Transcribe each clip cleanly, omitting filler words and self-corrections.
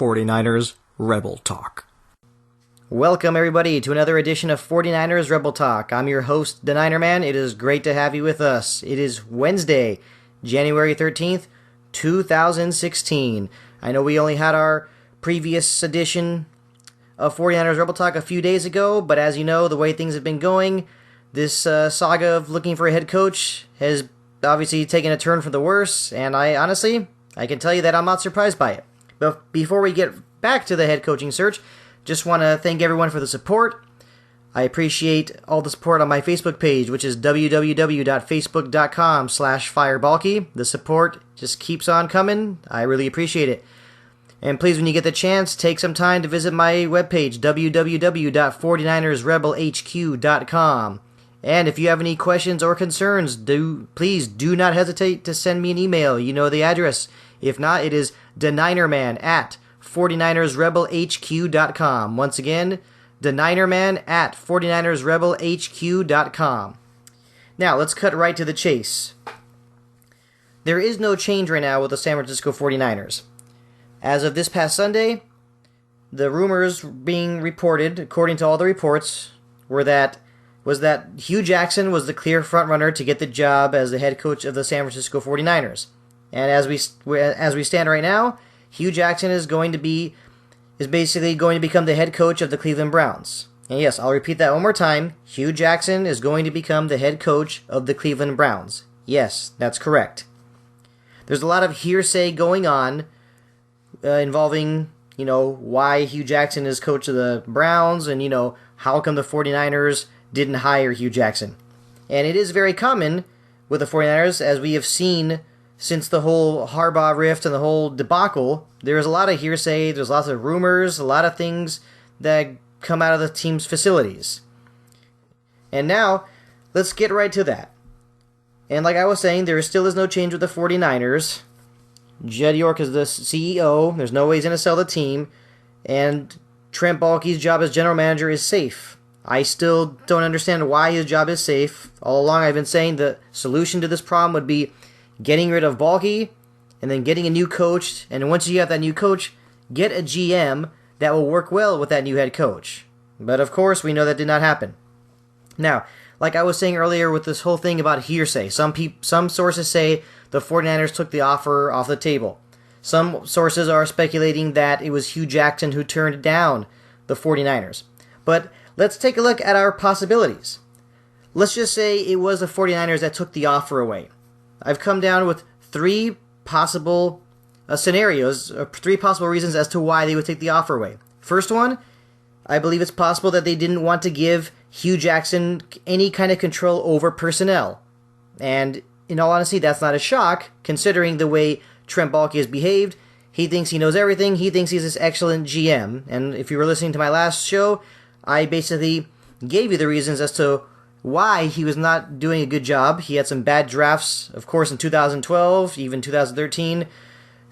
49ers Rebel Talk. Welcome, everybody, to another edition of 49ers Rebel Talk. I'm your host, The Niner Man. It is great to have you with us. It is Wednesday, January 13th, 2016. I know we only had our previous edition of 49ers Rebel Talk a few days ago, but as you know, the way things have been going, this saga of looking for a head coach has obviously taken a turn for the worse, and I can tell you that I'm not surprised by it. But before we get back to the head coaching search, just want to thank everyone for the support. I appreciate all the support on my Facebook page, which is www.facebook.com/firebalky. The support just keeps on coming. I really appreciate it. And please, when you get the chance, take some time to visit my webpage, www.49ersrebelhq.com. And if you have any questions or concerns, please do not hesitate to send me an email. You know the address. If not, it is theninerman@49ersrebelhq.com. Once again, theninerman@49ersrebelhq.com. Now, let's cut right to the chase. There is no change right now with the San Francisco 49ers. As of this past Sunday, the rumors being reported, according to all the reports, was that Hugh Jackson was the clear frontrunner to get the job as the head coach of the San Francisco 49ers. And as we stand right now, Hugh Jackson is basically going to become the head coach of the Cleveland Browns. And yes, I'll repeat that one more time. Hugh Jackson is going to become the head coach of the Cleveland Browns. Yes, that's correct. There's a lot of hearsay going on involving, why Hugh Jackson is coach of the Browns and, how come the 49ers didn't hire Hugh Jackson. And it is very common with the 49ers, as we have seen since the whole Harbaugh rift and the whole debacle. There's a lot of hearsay, there's lots of rumors, a lot of things that come out of the team's facilities. And now, let's get right to that. And like I was saying, there still is no change with the 49ers. Jed York is the CEO. There's no way he's going to sell the team. And Trent Baalke's job as general manager is safe. I still don't understand why his job is safe. All along I've been saying the solution to this problem would be getting rid of Baalke and then getting a new coach. And once you have that new coach, get a GM that will work well with that new head coach. But of course, we know that did not happen. Now, like I was saying earlier with this whole thing about hearsay, some sources say the 49ers took the offer off the table. Some sources are speculating that it was Hugh Jackson who turned down the 49ers. But let's take a look at our possibilities. Let's just say it was the 49ers that took the offer away. I've come down with three possible scenarios, three possible reasons as to why they would take the offer away. First one, I believe it's possible that they didn't want to give Hugh Jackson any kind of control over personnel. And in all honesty, that's not a shock, considering the way Trent Baalke has behaved. He thinks he knows everything. He thinks he's this excellent GM. And if you were listening to my last show, I basically gave you the reasons as to why he was not doing a good job. He had some bad drafts, of course, in 2012, even 2013.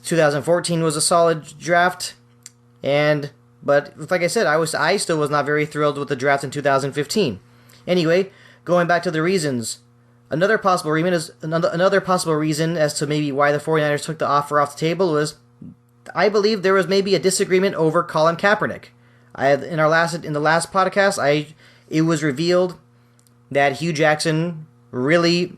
2014 was a solid draft. But like I said, I still was not very thrilled with the draft in 2015. Anyway, going back to the reasons, another possible reason as to maybe why the 49ers took the offer off the table was, I believe there was maybe a disagreement over Colin Kaepernick. In the last podcast, it was revealed that Hugh Jackson really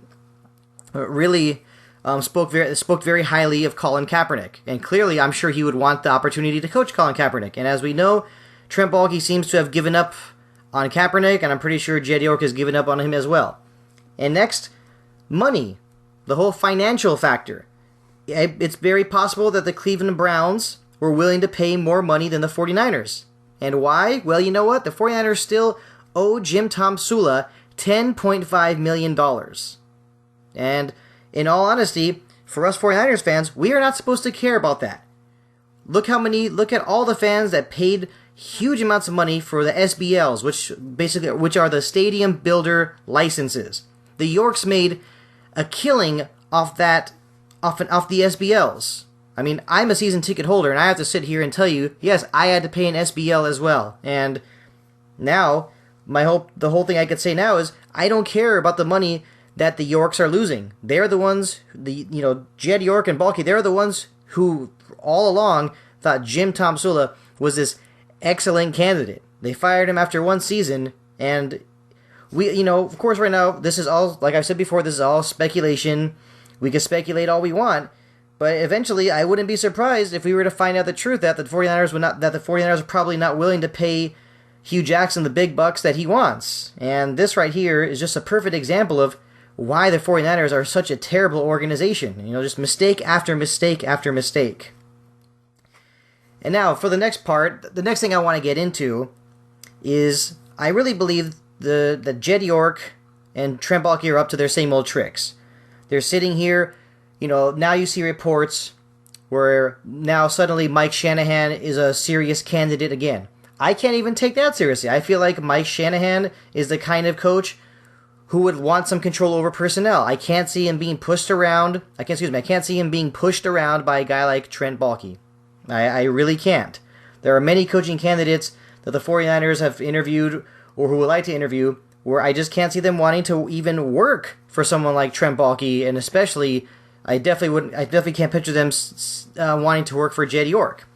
spoke very highly of Colin Kaepernick, and clearly, I'm sure he would want the opportunity to coach Colin Kaepernick. And as we know, Trent Baalke seems to have given up on Kaepernick, and I'm pretty sure Jed York has given up on him as well. And next, money, the whole financial factor. It's very possible that the Cleveland Browns were willing to pay more money than the 49ers. And why? Well, you know what? The 49ers still owe Jim Tomsula $10.5 million. And in all honesty, for us 49ers fans, we are not supposed to care about that. Look at all the fans that paid huge amounts of money for the SBLs, which are the stadium builder licenses. The Yorks made a killing off the SBLs. I mean, I'm a season ticket holder, and I have to sit here and tell you, yes, I had to pay an SBL as well. And now, the whole thing I could say now is, I don't care about the money that the Yorks are losing. They're the ones, Jed York and Baalke, they're the ones who, all along, thought Jim Tomsula was this excellent candidate. They fired him after one season, and of course, right now, this is all, like I've said before, this is all speculation. We can speculate all we want, but eventually, I wouldn't be surprised if we were to find out the truth that the 49ers are probably not willing to pay Hugh Jackson the big bucks that he wants. And this right here is just a perfect example of why the 49ers are such a terrible organization. Just mistake after mistake after mistake. And now, for the next part, the next thing I want to get into is I really believe that Jed York and Trent Baalke are up to their same old tricks. They're sitting here, now you see reports where now suddenly Mike Shanahan is a serious candidate again. I can't even take that seriously. I feel like Mike Shanahan is the kind of coach who would want some control over personnel. I can't see him being pushed around. I can't see him being pushed around by a guy like Trent Baalke. I really can't. There are many coaching candidates that the 49ers have interviewed or who would like to interview where I just can't see them wanting to even work for someone like Trent Baalke, and especially I definitely can't picture them wanting to work for Jed York.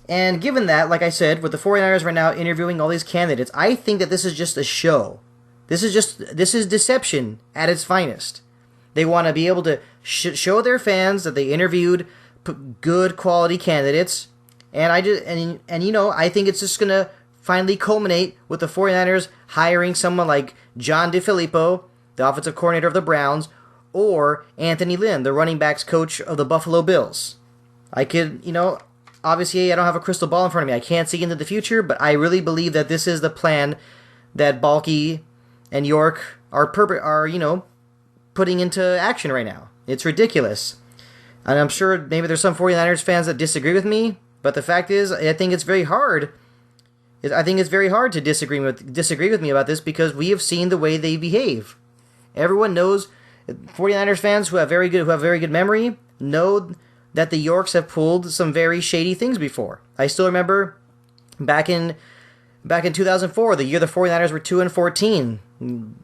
And given that, like I said, with the 49ers right now interviewing all these candidates, I think that this is just a show. This is deception at its finest. They want to be able to show their fans that they interviewed good quality candidates, and I think it's just gonna finally culminate with the 49ers hiring someone like John DeFilippo, the offensive coordinator of the Browns, or Anthony Lynn, the running backs coach of the Buffalo Bills. Obviously I don't have a crystal ball in front of me. I can't see into the future, but I really believe that this is the plan that Baalke and York are putting into action right now. It's ridiculous. And I'm sure maybe there's some 49ers fans that disagree with me, but the fact is, I think it's very hard. I think it's very hard to disagree with me about this because we have seen the way they behave. Everyone knows, 49ers fans who have very good memory know that the Yorks have pulled some very shady things before. I still remember back in 2004, the year the 49ers were 2-14,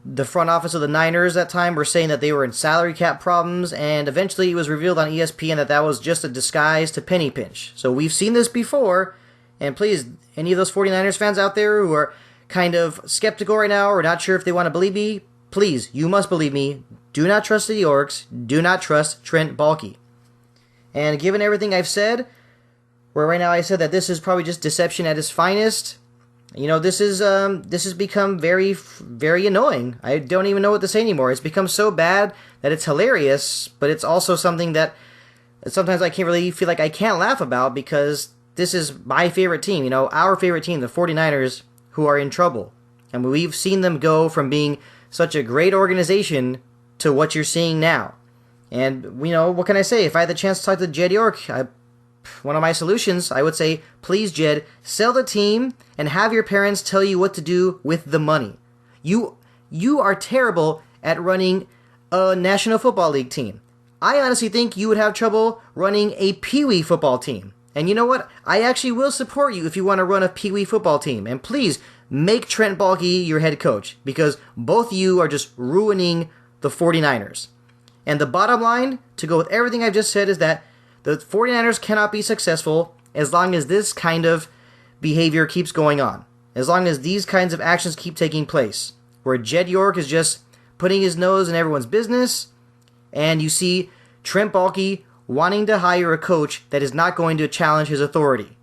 the front office of the Niners that time were saying that they were in salary cap problems, and eventually it was revealed on ESPN that was just a disguise to penny pinch. So we've seen this before, and please, any of those 49ers fans out there who are kind of skeptical right now or not sure if they want to believe me, please, you must believe me. Do not trust the Yorks. Do not trust Trent Baalke. And given everything I've said, where right now I said that this is probably just deception at its finest, this has become very, very annoying. I don't even know what to say anymore. It's become so bad that it's hilarious, but it's also something that sometimes I can't really feel like I can't laugh about because this is my favorite team, our favorite team, the 49ers, who are in trouble. And we've seen them go from being such a great organization to what you're seeing now. And, what can I say? If I had the chance to talk to Jed York, one of my solutions, I would say, please, Jed, sell the team and have your parents tell you what to do with the money. You are terrible at running a National Football League team. I honestly think you would have trouble running a Pee Wee football team. And you know what? I actually will support you if you want to run a Pee Wee football team. And please, make Trent Baalke your head coach, because both of you are just ruining the 49ers. And the bottom line, to go with everything I've just said, is that the 49ers cannot be successful as long as this kind of behavior keeps going on. As long as these kinds of actions keep taking place. Where Jed York is just putting his nose in everyone's business, and you see Trent Baalke wanting to hire a coach that is not going to challenge his authority.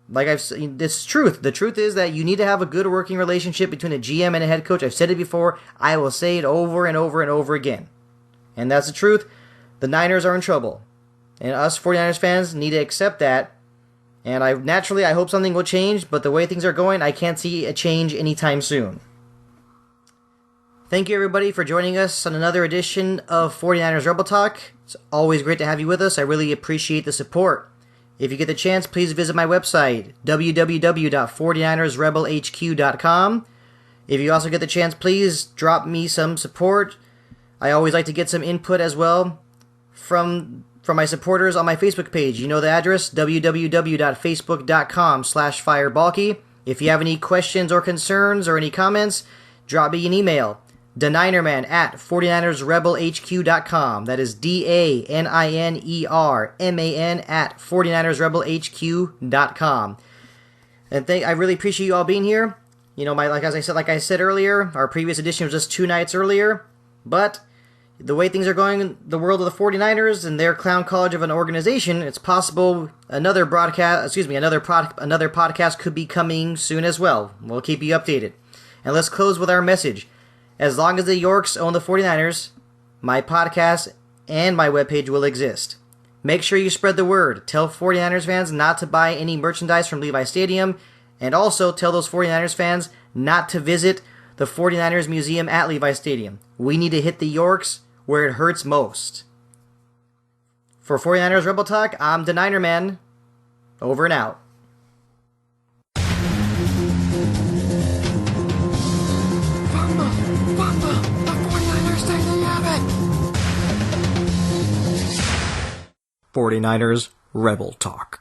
Like I've said, this is truth. The truth is that you need to have a good working relationship between a GM and a head coach. I've said it before. I will say it over and over and over again. And that's the truth. The Niners are in trouble. And us 49ers fans need to accept that. And I hope something will change, but the way things are going, I can't see a change anytime soon. Thank you, everybody, for joining us on another edition of 49ers Rebel Talk. It's always great to have you with us. I really appreciate the support. If you get the chance, please visit my website, www.49ersrebelhq.com. If you also get the chance, please drop me some support. I always like to get some input as well from my supporters on my Facebook page. You know the address, www.facebook.com/firebalky. If you have any questions or concerns or any comments, drop me an email, Deninerman at 49ersrebelhq.com. That is DANINERMAN at 49ersrebelhq.com. And I really appreciate you all being here. You know, like I said earlier, our previous edition was just 2 nights earlier, but the way things are going in the world of the 49ers and their clown college of an organization, it's possible another podcast could be coming soon as well. We'll keep you updated. And let's close with our message. As long as the Yorks own the 49ers, my podcast and my webpage will exist. Make sure you spread the word. Tell 49ers fans not to buy any merchandise from Levi Stadium, and also tell those 49ers fans not to visit the 49ers Museum at Levi Stadium. We need to hit the Yorks where it hurts most. For 49ers Rebel Talk, I'm Deninerman. Over and out. Fumble! The 49ers think they have it! 49ers Rebel Talk.